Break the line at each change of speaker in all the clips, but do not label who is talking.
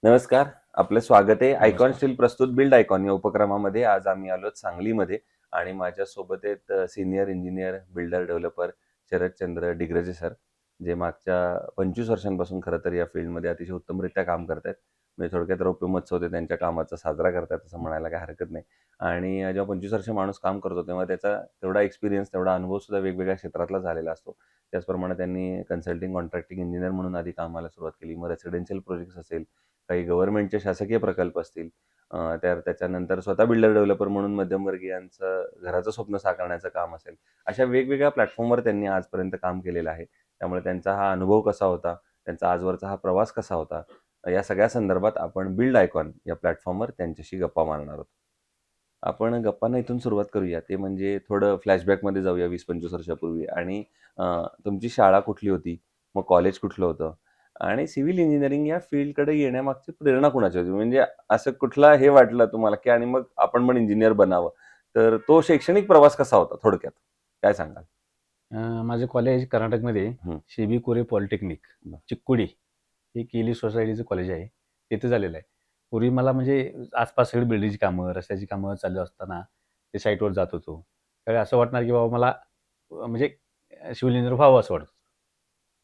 नमस्कार. आपलं स्वागत आहे. आयकॉन
नमस्कार.
स्टील प्रस्तुत बिल्ड आयकॉन या उपक्रमामध्ये. आज आम्ही आलो सांगलीमध्ये आणि माझ्यासोबत आहेत senior engineer, builder, developer Sharadchandra Digraje sir, जे मागच्या 25 वर्षांपासून खरं तर या फील्डमध्ये अतिशय उत्तमरित्या काम करतायत. म्हणजे थोडक्यात रौप्य महोत्सव ते त्यांच्या कामाचा साजरा करतायत असं म्हणायला काही हरकत नाही. आणि जेव्हा 25 वर्ष माणूस काम करतो तेव्हा त्याचा तेवढा एक्सपिरियन्स, तेवढा अनुभव सुद्धा वेगवेगळ्या क्षेत्रातला झालेला असतो. त्याचप्रमाणे त्यांनी कन्सल्टिंग, कॉन्ट्रॅक्टिंग इंजिनियर म्हणून आधी कामाला सुरुवात केली. मग रेसिडेन्शियल प्रोजेक्ट्स असेल, काही गव्हर्नमेंटचे शासकीय प्रकल्प असतील, त्याच्यानंतर स्वतः बिल्डर डेव्हलपर म्हणून मध्यमवर्गीयांचं घराचं स्वप्न साकारण्याचं काम असेल, अशा वेगवेगळ्या प्लॅटफॉर्मवर त्यांनी आजपर्यंत काम केलेलं आहे. त्यामुळे त्यांचा हा अनुभव कसा होता, त्यांचा आजवरचा हा प्रवास कसा होता, या सगळ्या संदर्भात आपण बिल्ड आयकॉन या प्लॅटफॉर्मवर त्यांच्याशी गप्पा मारणार आहोत. आपण गप्पांना इथून सुरुवात करूया. ते म्हणजे थोडं फ्लॅशबॅकमध्ये जाऊया 20-25 वर्षापूर्वी आणि तुमची शाळा कुठली होती? मग कॉलेज कुठलं होतं? आणि सिव्हिल इंजिनिअरिंग या फील्डकडे येण्यामागची प्रेरणा कुणाची होती? म्हणजे असं कुठला हे वाटलं तुम्हाला, की आणि मग आपण पण इंजिनिअर बनावं. तर तो शैक्षणिक प्रवास कसा होता थोडक्यात? काय सांगाल?
माझं कॉलेज कर्नाटकमध्ये
हं.
शी कोरे पॉलिटेक्निक,
बरं.
चिक्कोडी हे केली सोसायटीचं कॉलेज आहे. तिथे झालेलं आहे. पूर्वी मला म्हणजे आसपास सगळी बिल्डिंगची कामं, रस्त्याची कामं चालू असताना ते साईटवर जात होतो. त्यावेळी असं वाटणार की बाबा मला म्हणजे सिव्हिल इंजिनिअर व्हावं असं वाटत होतं.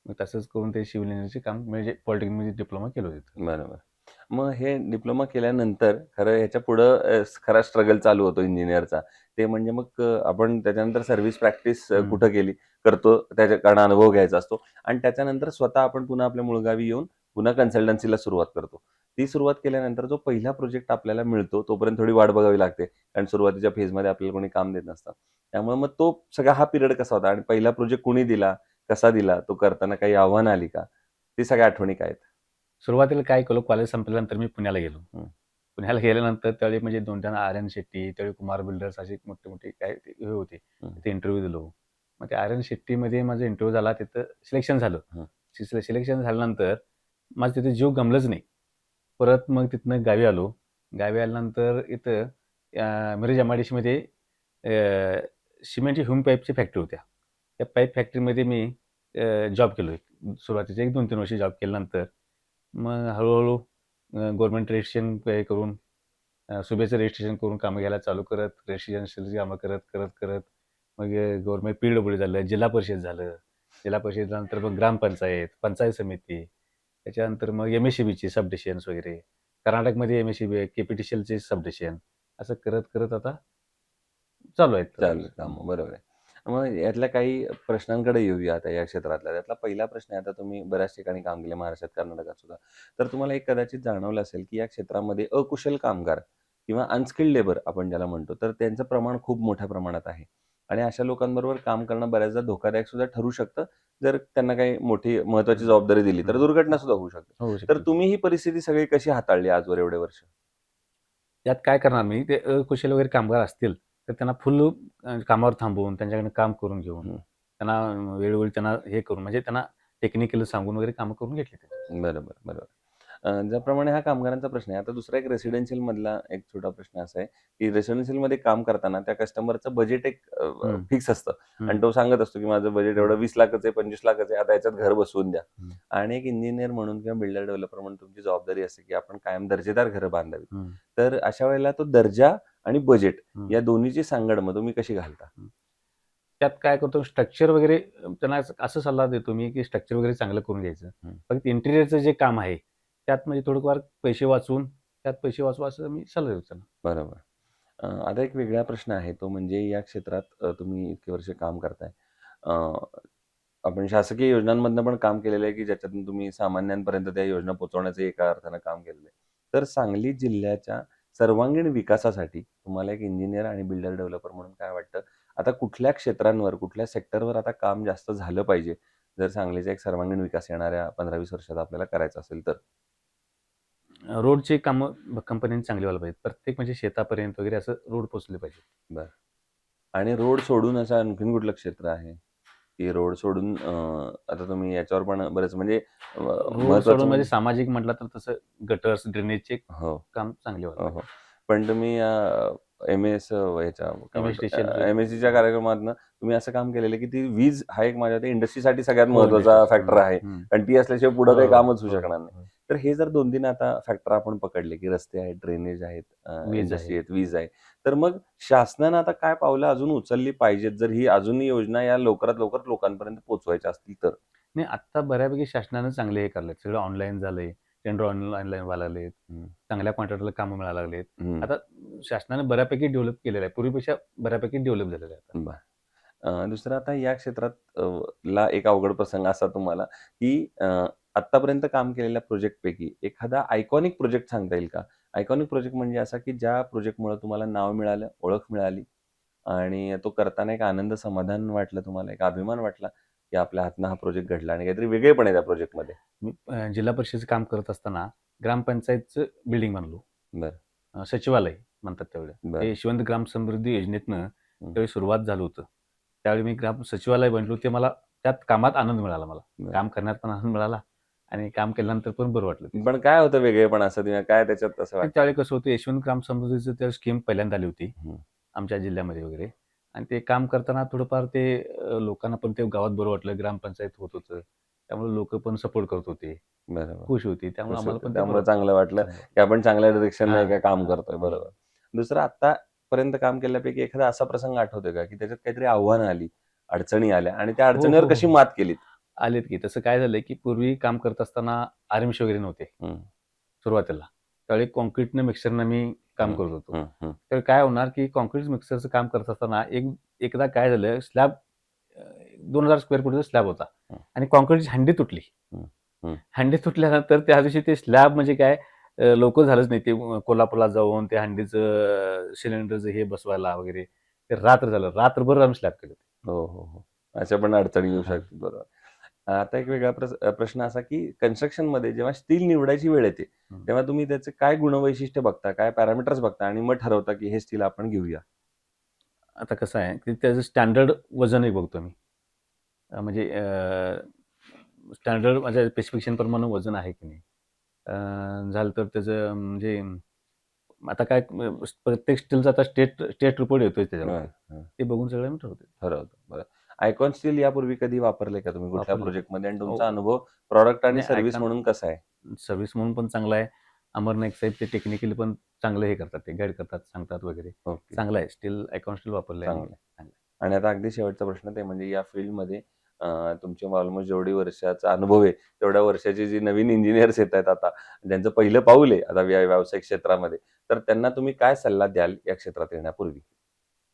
मग तसंच करून ते सिव्हिल इंजिनिअरचे काम म्हणजे पॉलिटेक्निकमध्ये डिप्लोमा केलं तिथं.
बरोबर. मग हे डिप्लोमा केल्यानंतर खरं ह्याच्या पुढं खरा स्ट्रगल चालू होतो इंजिनिअरचा. ते म्हणजे मग आपण त्याच्यानंतर सर्व्हिस प्रॅक्टिस
हं.
कुठं केली, करतो त्याच्याकडनं अनुभव घ्यायचा असतो आणि त्याच्यानंतर स्वतः आपण पुन्हा आपल्या मूळगावी येऊन पुन्हा कन्सल्टन्सीला सुरुवात करतो. ती सुरुवात केल्यानंतर जो पहिला प्रोजेक्ट आपल्याला मिळतो तोपर्यंत थोडी वाट बघावी लागते. कारण सुरुवातीच्या फेजमध्ये आपल्याला कोणी काम देत नसतं. त्यामुळे मग तो सगळा हा पिरियड कसा होता आणि पहिला प्रोजेक्ट कुणी दिला, कसा दिला, तो करताना काही आव्हानं आली का? ती सगळ्या आठवणी काय आहेत?
सुरुवातीला काय केलं, कॉलेज संपल्यानंतर मी पुण्याला गेलो.
हं.
पुण्याला गेल्यानंतर त्यावेळी म्हणजे 2 आर्यन शेट्टी, त्यावेळी कुमार बिल्डर्स असे मोठे-मोठे काय ते हे होते.
हं.
तिथे इंटरव्ह्यू दिलो. मग त्या आर्यन शेट्टीमध्ये माझा इंटरव्ह्यू झाला. तिथं सिलेक्शन झालं.
हं.
सिलेक्शन झाल्यानंतर माझं तिथे जीव गमलंच नाही. परत मग तिथनं गावी आलो. गावी आल्यानंतर इथं मिरज एम-आय-डी-सीमध्ये सिमेंटची ह्यूम पाईपची फॅक्टरी होत्या. त्या पाईप फॅक्टरीमध्ये मी जॉब केलो. सुरुवातीचे 1-2-3 वर्ष जॉब केल्यानंतर मग हळू-हळू गव्हर्नमेंट रजिस्ट्रेशन हे करून सुभेचं रजिस्ट्रेशन करून कामं घ्यायला चालू करत, रेसिडेन्शियलची कामं करत मग गव्हर्नमेंट पी-डब्ल्यू झालं, जिल्हा परिषद झालं. जिल्हा परिषदेनंतर मग ग्रामपंचायत, पंचायत समिती, त्याच्यानंतर मग एम-एस-सी-बीची सबडिव्हिजन्स वगैरे. कर्नाटकमध्ये एम-एस-सी-बी आहे, के-पी-टी-सी-एलचे सबडिव्हिजन. असं करत आता चालू आहेत.
चालेल कामं. बरोबर आहे. मग यातल्या काही प्रश्नांकडे येऊया आता या क्षेत्रातल्या. त्यातला पहिला प्रश्न आहे, आता तुम्ही बऱ्याच ठिकाणी काम केलं महाराष्ट्रात, कर्नाटकात सुद्धा. तर तुम्हाला एक कदाचित जाणवलं असेल, की या क्षेत्रामध्ये अकुशल कामगार किंवा अनस्किल्ड लेबर आपण ज्याला म्हणतो, तर त्यांचं प्रमाण खूप मोठ्या प्रमाणात आहे. आणि अशा लोकांबरोबर काम करणं बऱ्याचदा धोकादायक सुद्धा ठरू शकतं. जर त्यांना काही मोठी महत्त्वाची
हं,
जबाबदारी दिली, तर
हं.
दुर्घटना सुद्धा होऊ शकते.
होऊ
तर
शकते.
तुम्ही ही परिस्थिती सगळी कशी हाताळली आजवर एवढे वर्ष?
त्यात काय करणार मी, ते अकुशल वगैरे कामगार असतील, तर त्यांना फुल कामावर थांबवून त्यांच्याकडनं काम करून घेऊन,
हं.
त्यांना वेळोवेळी त्यांना हे करून म्हणजे त्यांना टेक्निकल सांगून वगैरे कामं करून घेतली त्यांच्याकडून.
बरोबर, बरोबर. ज्याप्रमाणे हा कामगारांचा प्रश्न आहे. आता दुसरा एक रेसिडेन्शियलमधला एक छोटा प्रश्न असा आहे, की रेसिडेन्शियलमध्ये काम करताना त्या कस्टमरचं बजेट एक
हं,
फिक्स असतं
हं,
आणि तो सांगत असतो, की माझं बजेट
हं,
एवढं 20,00,000चं आहे, 25,00,000चं आहे, आता याच्यात घर बसवून द्या.
हं,
आणि एक इंजिनिअर म्हणून किंवा बिल्डर डेव्हलपर म्हणून तुमची जबाबदारी असते, की आपण कायम दर्जेदार घरं बांधावीत.
हं,
तर अशा वेळेला तो दर्जा आणि बजेट
हं,
या दोन्हीची सांगड मग तुम्ही कशी घालता?
हं. त्यात काय करतो स्ट्रक्चर वगैरे त्यांना असं सल्ला देतो मी, की स्ट्रक्चर वगैरे चांगलं करून घ्यायचं.
हं.
फक्त इंटिरियरचं जे काम आहे, त्यात म्हणजे थोडंफार पैसे वाचवून, त्यात पैसे वाचवा असं मी सल्ला देतो त्यांना.
बरोबर. आता एक वेगळा प्रश्न आहे, तो म्हणजे या क्षेत्रात तुम्ही इतकी वर्ष काम करताय. अ, आपण शासकीय योजनांमधनं पण काम केलेलं आहे, की ज्याच्यातून तुम्ही सामान्यांपर्यंत त्या योजना पोहोचवण्याचं एका अर्थानं काम केलेलं आहे. तर सांगली जिल्ह्याच्या सर्वांगीण विकासासाठी तुम्हाला एक इंजिनिअर आणि बिल्डर डेव्हलपर म्हणून काय वाटतं? आता कुठल्या क्षेत्रांवर, कुठल्या सेक्टरवर आता काम जास्त झालं पाहिजे, जर सांगलीचा एक सर्वांगीण विकास येणाऱ्या 15-20 वर्षात आपल्याला करायचा असेल तर?
रोडची कामं कंपन्यांनी चांगली व्हायला पाहिजेत. प्रत्येक म्हणजे शेतापर्यंत वगैरे असं रोड पोहोचले पाहिजेत.
बरं. आणि रोड सोडून असं आणखीन कुठलं क्षेत्र आहे? की रोड सोडून आता तुम्ही याच्यावर पण बरेच म्हणजे
रोड
महत्त्वाचं
सोडून म्हणजे
म्हणजे
सामाजिक म्हटलं तर तसं गटर्स, ड्रेनेजचे
हो,
काम चांगले व्हायला
हो,
पाहिजे.
हो. पण तुम्ही एम-एस ह्याच्या काय म्हणतात
एम-एस-टी-सी-एलचे
एम-एस-सीच्या कार्यक्रमातनं तुम्ही असं काम केलेलं आहे, की ती वीज हा एक माझ्या मते इंडस्ट्रीसाठी सगळ्यात
हो,
महत्त्वाचा
इंडस्ट्रीज.
फॅक्टर आहे.
हं.
कारण ती असल्याशिवाय पुढं काही
होय,
कामच होऊ
होय,
शकणार नाही.
होय.
तर हे जर 2-3 आता फॅक्टर आपण पकडले, की रस्ते आहेत, ड्रेनेज आहेत,
वीज
इंडस्ट्री
आहे.
आहेत, वीज आहे. तर मग शासनानं आता काय पावलं अजून उचलली पाहिजेत, जर ही अजूनही योजना या लवकरात लवकर लोकांपर्यंत पोहोचवायच्या असतील तर?
नाही, आत्ता बऱ्यापैकी शासनानं चांगले हे काढलेत. सगळं ऑनलाईन झालंय. टेंडर ऑनलाईन व्हायला लागलेत.
हं.
चांगल्या कॉन्ट्रॅक्टरला कामं मिळायला लागलेत.
हं.
आता शासनानं बऱ्यापैकी डेव्हलप केलेलं आहे. पूर्वीपेक्षा बऱ्यापैकी डेव्हलप झालेलं आहे आता.
बरं. दुसरं आता या क्षेत्रात ला एक अवघड प्रसंग असा तुम्हाला, की आत्तापर्यंत काम केलेल्या प्रोजेक्टपैकी एखादा आयकॉनिक प्रोजेक्ट सांगता येईल का? आयकॉनिक प्रोजेक्ट म्हणजे असा, की ज्या प्रोजेक्टमुळे तुम्हाला नाव मिळालं, ओळख मिळाली आणि तो करताना एक आनंद, समाधान वाटलं तुम्हाला, एक अभिमान वाटला, की आपल्या हातनं हा प्रोजेक्ट घडला आणि काहीतरी वेगळेपण आहे त्या प्रोजेक्टमध्ये?
मी जिल्हा परिषदेचं काम करत असताना ग्रामपंचायतचं बिल्डिंग बनवलो.
बरं,
सचिवालय म्हणतात त्यावेळी.
बरं.
ते यशवंत ग्राम समृद्धी योजनेतनं
हं.
त्यावेळी सुरुवात झालं होतं. त्यावेळी मी ग्राम सचिवालय बनलो. ते मला त्यात कामात आनंद मिळाला मला.
बरं.
काम करण्यात पण आनंद मिळाला आणि काम केल्यानंतर पण बरं वाटलं ते.
पण काय होतं वेगळेपण असं किंवा काय त्याच्यात असं
ते
वाटतं?
त्यावेळी कसं होतं, यशवंत ग्राम समृद्धीचं त्या स्कीम पहिल्यांदा आली होती
हं.
आमच्या जिल्ह्यामध्ये वगैरे आणि ते काम करताना थोडंफार ते लोकांना पण ते गावात बरं वाटलं. ग्रामपंचायत होत होतं. त्यामुळे लोकं पण सपोर्ट करत होते.
बरोबर.
खुश होती. त्यामुळे
खुश
आम्हाला
होते.
पण ते
त्यामुळे
बरं
चांगलं वाटलं,
चांगलं.
की आपण चांगल्या डायरेक्शनने
हां,
एका काम
हां.
करतोय. बरोबर. दुसरं आत्तापर्यंत काम केल्यापैकी एखादा असा प्रसंग आठवतोय का, की त्याच्यात काहीतरी आव्हानं आली, अडचणी आल्या आणि त्या
हो,
अडचणीवर
हो,
कशी
हो.
मात केलीत?
आलेत की. तसं काय झालंय, की पूर्वी काम करत असताना आर्मशी वगैरे नव्हते
हं,
सुरुवातीला. त्यावेळी काँक्रीटनं मिक्सरनं मी काम
हं,
करत होतो.
हं, हं,
तर काय होणार, की काँक्रीट मिक्सरचं काम करत असताना एकदा काय झालं, स्लॅब 2000 स्क्वेअर फूटचा स्लॅब होता
हं,
आणि काँक्रीटची हंडी तुटली.
हं, हं.
हंडी तुटल्यानंतर त्या दिवशी ते स्लॅब म्हणजे काय लवकर झालंच नाही. ते कोल्हापूरला जाऊन ते हंडीचं सिलेंडरचं हे बसवायला वगैरे ते रात्र झालं. रात्रभर आम्ही स्लॅब केले.
हो, हो, हो. अशा पण अडचणी येऊ
हां.
शकतात. बरोबर. आता एक वेगळा प्रश्न असा, की कन्स्ट्रक्शनमध्ये जेव्हा स्टील निवडायची वेळ येते,
हं.
तेव्हा तुम्ही त्याचे काय गुणवैशिष्ट्य बघता, काय पॅरामीटर्स बघता आणि मग ठरवता, की हे स्टील आपण घेऊया?
आता कसं आहे, की त्याचं स्टँडर्ड वजन एक बघतो मी. म्हणजे स्टँडर्ड माझ्या स्पेसिफिकेशन प्रमाणे वजन आहे की नाही. झालं तर त्याचं म्हणजे आता काय प्रत्येक स्टीलचा आता स्टेट रिपोर्ट येतोय
बरं,
त्याच्यावरती.
हं.
ते बघून सगळं मी ठरवतो.
ठरवतो. बरं. आयकॉन स्टील यापूर्वी कधी वापरलंय का तुम्ही कुठल्या
वापरलं.
प्रोजेक्टमध्ये आणि
हो.
तुमचा अनुभव प्रॉडक्ट आणि
नाही
सर्व्हिस
आयकॉन
म्हणून कसा आहे?
सर्व्हिस म्हणून पण चांगला आहे. अमर नाईक साहेब ते टेक्निकली पण चांगलं हे करतात, ते गाईड करतात, सांगतात वगैरे.
ओके.
चांगलं आहे. आयकॉन स्टील वापरलंय मी.
चांगलं आहे.
चांगलं आहे.
आणि आता अगदी शेवटचा प्रश्न ते म्हणजे या फील्डमध्ये तुमचे ऑलमोस्ट जेवढी वर्षाचा अनुभव आहे, तेवढ्या वर्षाचे जे नवीन इंजिनिअर्स येतायत आता, ज्यांचं पहिलं पाऊल आहे आता व्यावसायिक क्षेत्रामध्ये, तर त्यांना तुम्ही काय सल्ला द्याल या क्षेत्रात येण्यापूर्वी?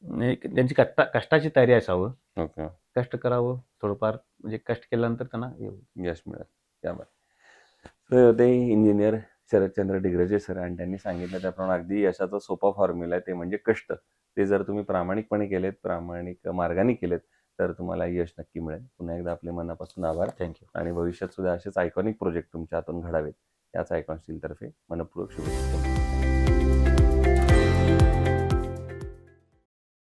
नाही, त्यांची कष्टाची तयारी असावं.
ओके.
कष्ट करावं थोडंफार म्हणजे कष्ट केल्यानंतर त्यांना हे होईल.
यश मिळेल. त्यामुळे. तर ते इंजिनिअर शरदचंद्र डिग्रजे सर आणि त्यांनी सांगितलं त्याप्रमाणे अगदी यशाचा सोपा फॉर्म्युला आहे ते म्हणजे कष्ट. ते जर तुम्ही प्रामाणिकपणे केलेत, प्रामाणिक मार्गाने केलेत, तर तुम्हाला यश नक्की मिळेल. पुन्हा एकदा आपले मनापासून आभार
थँक यू.
आणि भविष्यात सुद्धा असेच आयकॉनिक प्रोजेक्ट तुमच्या हातून घडावेत. याच आयकॉन स्टीलतर्फे मनःपूर्वक शुभेच्छा.